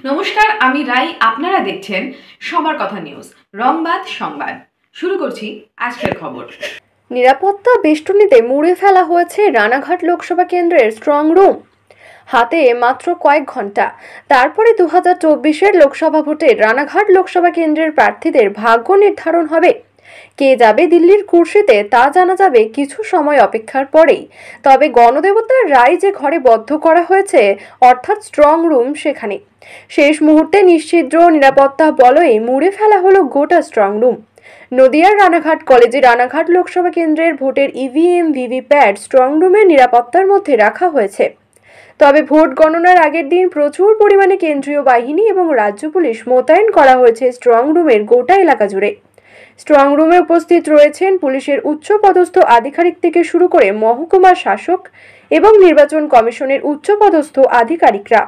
নমস্কার, আমি রাই। আপনারা দেখছেন সবার কথা নিউজ, রংবাদ সংবাদ। শুরু করছি আজকের খবর। নিরাপত্তা বেষ্টনীতে মুড়ে ফেলা হয়েছে রানাঘাট লোকসভা কেন্দ্রের স্ট্রং রুম। হাতে মাত্র কয়েক ঘন্টা, তারপরে 2024-এর লোকসভা ভোটে রানাঘাট লোকসভা কেন্দ্রের প্রার্থীদের ভাগ্য নির্ধারণ হবে। কে যাবে দিল্লির কুর্সিতে তা জানা যাবে কিছু সময় অপেক্ষার পরেই। তবে গণদেবতার রায় যে ঘরে বদ্ধ করা হয়েছে, অর্থাৎ স্ট্রং রুম, সেখানে শেষ মুহূর্তে নিশ্ছিদ্র নিরাপত্তা বলয়ে মুড়ে ফেলা হলো গোটা স্ট্রং রুম। নদিয়ার রানাঘাট কলেজে রানাঘাট লোকসভা কেন্দ্রের ভোটের ইভিএম ভিভিপ্যাট স্ট্রং রুমের নিরাপত্তার মধ্যে রাখা হয়েছে। তবে ভোট গণনার আগের দিন প্রচুর পরিমাণে কেন্দ্রীয় বাহিনী এবং রাজ্য পুলিশ মোতায়েন করা হয়েছে স্ট্রং রুমের গোটা এলাকা জুড়ে। স্ট্রং রুমে উপস্থিত রয়েছেন পুলিশের উচ্চপদস্থ আধিকারিক থেকে শুরু করে মহকুমা শাসক এবং নির্বাচন কমিশনের উচ্চপদস্থ আধিকারিকরা।